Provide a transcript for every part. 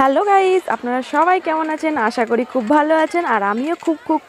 Hello guys, আপনারা সবাই কেমন আছেন? আশা করি খুব ভালো আছেন আর আমিও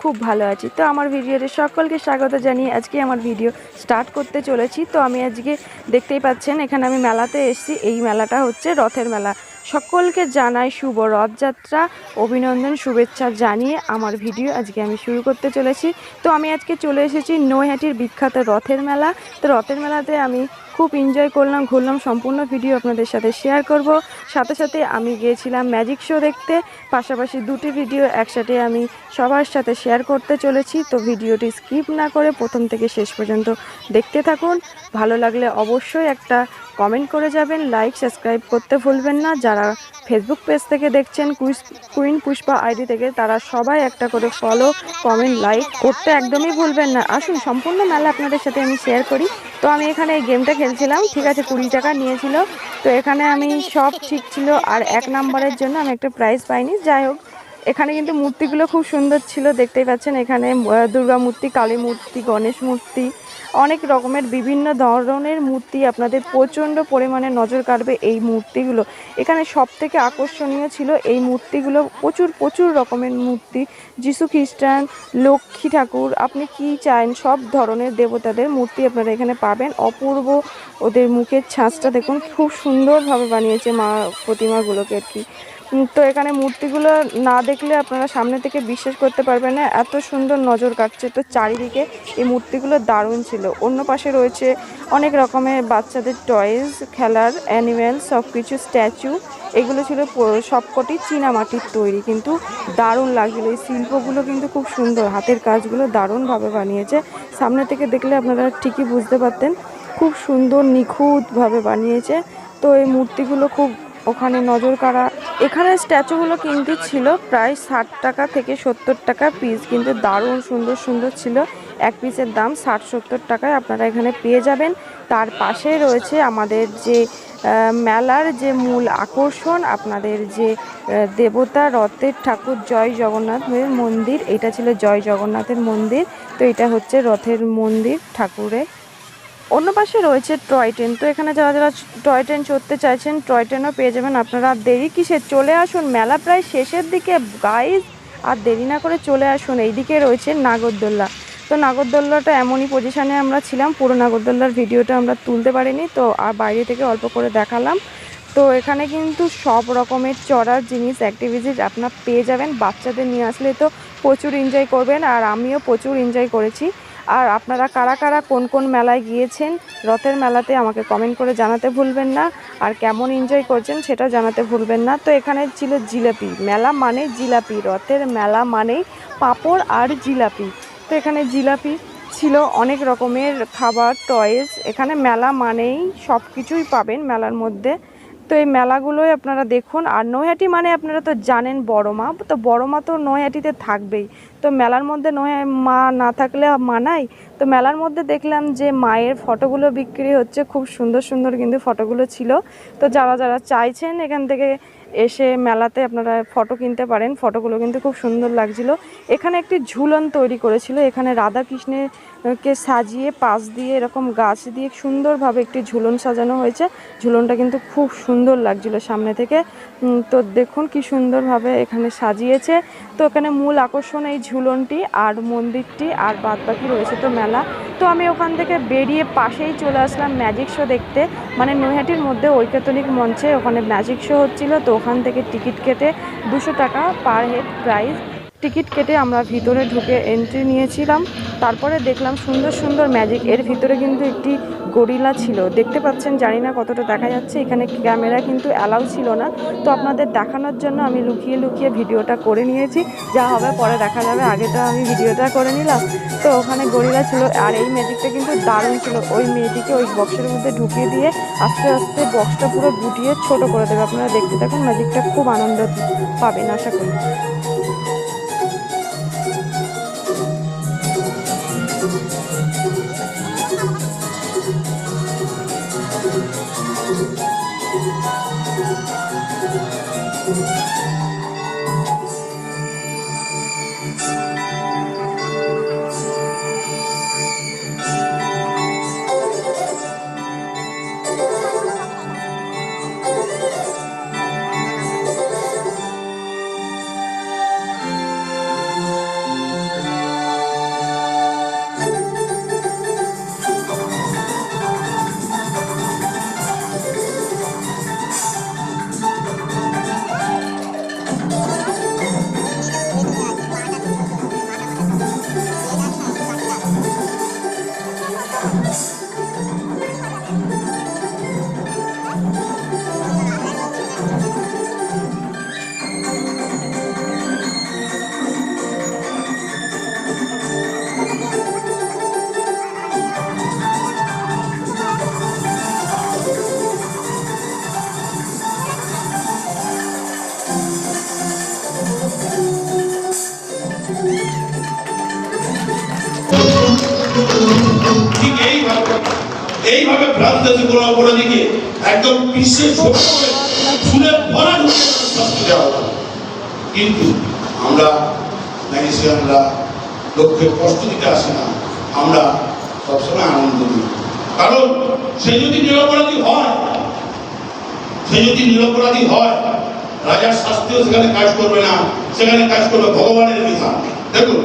খুব ভালো আছি। তো আমার ভিডিওতে সকলকে স্বাগত জানিয়ে আজকে আমার ভিডিও স্টার্ট করতে চলেছি। তো আমি আজকে দেখতেই পাচ্ছেন এখানে আমি মেলাতে এসেছি। এই মেলাটা হচ্ছে রথের মেলা। সকলকে জানাই শুভ রথযাত্রা, অভিনন্দন, শুভেচ্ছা জানিয়ে আমার ভিডিও আজকে আমি শুরু করতে চলেছি। তো আমি আজকে চলে এসেছি নৈহাটির বিখ্যাত রথের মেলা। তো রথের মেলাতে আমি খুব এনজয় করলাম, ঘুরলাম, সম্পূর্ণ ভিডিও আপনাদের সাথে শেয়ার করব। সাথে সাথে আমি গিয়েছিলাম ম্যাজিক শো দেখতে, পাশাপাশি দুটি ভিডিও একসাথে আমি সবার সাথে শেয়ার করতে চলেছি। তো ভিডিওটি স্কিপ না করে প্রথম থেকে শেষ পর্যন্ত দেখতে থাকুন। ভালো লাগলে অবশ্যই একটা কমেন্ট করে যাবেন, লাইক সাবস্ক্রাইব করতে ভুলবেন না। যারা ফেসবুক পেজ থেকে দেখছেন কুইন পুষ্পা আইডি থেকে, তারা সবাই একটা করে ফলো, কমেন্ট, লাইক করতে একদমই ভুলবেন না। আসুন সম্পূর্ণ মেলা আপনাদের সাথে আমি শেয়ার করি। তো আমি এখানে এই গেমটা খেলছিলাম, ঠিক আছে, 20 টাকা নিয়েছিল। তো এখানে আমি সব ঠিক ছিল, আর 1 নম্বরের জন্য আমি একটা প্রাইজ পাইনি। যাই হোক, এখানে কিন্তু মূর্তিগুলো খুব সুন্দর ছিল, দেখতেই পাচ্ছেন। এখানে দুর্গা মূর্তি, কালী মূর্তি, গণেশ মূর্তি, অনেক রকমের বিভিন্ন ধরনের মূর্তি আপনাদের প্রচণ্ড পরিমাণে নজর কাড়বে এই মূর্তিগুলো। এখানে সব থেকে আকর্ষণীয় ছিল এই মূর্তিগুলো, প্রচুর রকমের মূর্তি, যিশু খ্রিস্টান, লক্ষ্মী ঠাকুর, আপনি কি চান সব ধরনের দেবতাদের মূর্তি আপনারা এখানে পাবেন। অপূর্ব ওদের মুখের ছাঁচটা দেখুন, খুব সুন্দরভাবে বানিয়েছে মা প্রতিমাগুলোকে আর কি। তো এখানে মূর্তিগুলো না দেখলে আপনারা সামনে থেকে বিশ্বাস করতে পারবেন না, এত সুন্দর নজর কাটছে। তো চারিদিকে এই মূর্তিগুলো দারুণ ছিল। অন্য পাশে রয়েছে অনেক রকমের বাচ্চাদের টয়েস, খেলার অ্যানিমেল, সব কিছু, স্ট্যাচু। এগুলো ছিল সবকটি চীনা মাটির তৈরি, কিন্তু দারুণ লাগছিল। এই শিল্পগুলো কিন্তু খুব সুন্দর, হাতের কাজগুলো দারুণভাবে বানিয়েছে। সামনে থেকে দেখলে আপনারা ঠিকই বুঝতে পারতেন, খুব সুন্দর নিখুঁতভাবে বানিয়েছে। তো এই মূর্তিগুলো খুব ওখানে নজর কাড়া। এখানে স্ট্যাচুগুলো কিন্তু ছিল প্রায় 60 টাকা থেকে 70 টাকা পিস, কিন্তু দারুণ সুন্দর ছিল। এক পিসের দাম 60-70 টাকায় আপনারা এখানে পেয়ে যাবেন। তার পাশে রয়েছে আমাদের যে মেলার যে মূল আকর্ষণ, আপনাদের যে দেবতা রথের ঠাকুর জয় জগন্নাথের মন্দির। এটা ছিল জয় জগন্নাথের মন্দির। তো এটা হচ্ছে রথের মন্দির ঠাকুরের। অন্য পাশে রয়েছে টয় ট্রেন। তো এখানে যারা টয় ট্রেন চড়তে চাইছেন, টয় ট্রেনও পেয়ে যাবেন আপনারা। দেরি কিসে, চলে আসুন, মেলা প্রায় শেষের দিকে গাইজ, আর দেরি না করে চলে আসুন। এইদিকে রয়েছে নাগরদোল্লা। তো নাগরদোল্লাটা এমনই পজিশানে আমরা ছিলাম, পুরো নাগরদোল্লার ভিডিওটা আমরা তুলতে পারিনি, তো আর বাইরে থেকে অল্প করে দেখালাম। তো এখানে কিন্তু সব রকমের চড়ার জিনিস, অ্যাক্টিভিটিস আপনার পেয়ে যাবেন। বাচ্চাদের নিয়ে আসলে তো প্রচুর এনজয় করবেন, আর আমিও প্রচুর এনজয় করেছি। আর আপনারা কারা কারা কোন মেলায় গিয়েছেন রথের মেলাতে আমাকে কমেন্ট করে জানাতে ভুলবেন না, আর কেমন এনজয় করছেন সেটা জানাতে ভুলবেন না। তো এখানে ছিল জিলাপি মেলা, মানে জিলাপি, রথের মেলা মানেই পাঁপড় আর জিলাপি। তো এখানে জিলাপি ছিল, অনেক রকমের খাবার, টয়েস। এখানে মেলা মানেই সব কিছুই পাবেন মেলার মধ্যে। তো এই মেলাগুলোই আপনারা দেখুন। আর নৈহাটি মানে আপনারা তো জানেন বড় মা, তো বড় মা তো নৈহাটিতে থাকবেই। তো মেলার মধ্যে মা না থাকলে মানায়। তো মেলার মধ্যে দেখলাম যে মায়ের ফটোগুলো বিক্রি হচ্ছে, খুব সুন্দর কিন্তু ফটোগুলো ছিল। তো যারা চাইছেন এখান থেকে এসে মেলাতে আপনারা ফটো কিনতে পারেন। ফটোগুলো কিন্তু খুব সুন্দর লাগছিল। এখানে একটি ঝুলন তৈরি করেছিল, এখানে রাধা কৃষ্ণকে সাজিয়ে পাশ দিয়ে এরকম গাছ দিয়ে সুন্দরভাবে একটি ঝুলন সাজানো হয়েছে। ঝুলনটা কিন্তু খুব সুন্দর লাগছিল সামনে থেকে। তো দেখুন কি সুন্দরভাবে এখানে সাজিয়েছে। তো এখানে মূল আকর্ষণ এই ঝুলনটি আর মন্দিরটি, আর বাদবাকি রয়েছে তো মেলা। তো আমি ওখান থেকে বেরিয়ে পাশেই চলে আসলাম ম্যাজিক শো দেখতে, মানে নৈহাটির মধ্যে ঐকাতনিক মঞ্চে ওখানে ম্যাজিক শো হচ্ছিল। তো ওখান থেকে টিকিট কেটে 200 টাকা পার হেড প্রাইস, টিকিট কেটে আমরা ভিতরে ঢুকে এন্ট্রি নিয়েছিলাম। তারপরে দেখলাম সুন্দর ম্যাজিক। এর ভিতরে কিন্তু একটি গরিলা ছিল, দেখতে পাচ্ছেন, জানি না কতটা দেখা যাচ্ছে। এখানে ক্যামেরা কিন্তু অ্যালাউ ছিল না, তো আপনাদের দেখানোর জন্য আমি লুকিয়ে ভিডিওটা করে নিয়েছি। যা হবে পরে দেখা যাবে, আগে তো আমি ভিডিওটা করে নিলাম। তো ওখানে গরিলা ছিল, আর এই ম্যাজিকটা কিন্তু দারুণ ছিল। ওই মেয়েটিকে ওই বক্সের মধ্যে ঢুকিয়ে দিয়ে আস্তে আস্তে বক্সটা পুরো গুটিয়ে ছোট করে দেবে। আপনারা দেখতে থাকুন, ম্যাজিকটা খুব আনন্দ পাবেন আশা করি। ঠিক এইভাবে ফ্রান্স দেশে কোনো অপরাধীকে একদম বিশ্বের ফুলে ভরা শাস্তি দেওয়া হতো। কিন্তু আমরা ম্যাজিস্ট্রেটরা লোককে কষ্ট দিতে আসে না, আমরা সবসময় আনন্দ দিই। কারণ সে যদি নিরপরাধী হয় রাজার শাস্তিও সেখানে কাজ করবে না, সেখানে কাজ করবে ভগবানের বিধান। দেখুন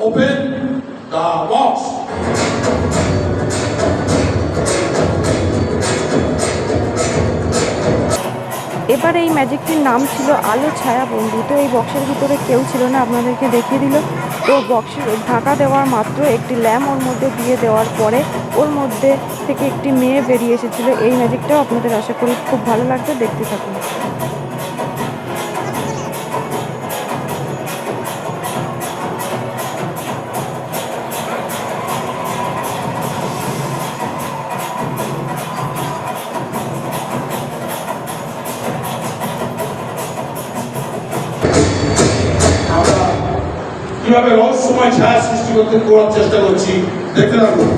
open the box. এবার এই ম্যাজিকটির নাম ছিল আলো ছায়া বন্দি। তো এই বক্সের ভিতরে কেউ ছিল না, আপনাদেরকে দেখিয়ে দিল। তো বক্সের ঢাকা দেওয়ার মাত্র একটি ল্যাম্প ওর মধ্যে দিয়ে দেওয়ার পরে ওর মধ্যে থেকে একটি মেয়ে বেরিয়ে এসেছিলো। এই ম্যাজিকটাও আপনাদের আশা করি খুব ভালো লাগবে, দেখতে থাকুন। কিভাবে রহস্যময় ছায়া সৃষ্টি করার চেষ্টা করছি, দেখতে থাকুন।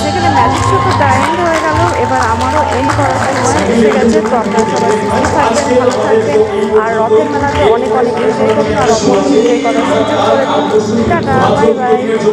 এখানে ম্যাজিক শো তো এন্ড হয়ে গেল। এবার আমারও এন্ড করার সময় এসে গেছে। তো আপনারা সবাই সুস্থ থাকবেন, ভালো থাকবেন, আর রথের মেলাতে অনেক এনজয় করুন, আর অবশ্যই এনজয় করার সুযোগ করে দিন। Tata, bye bye.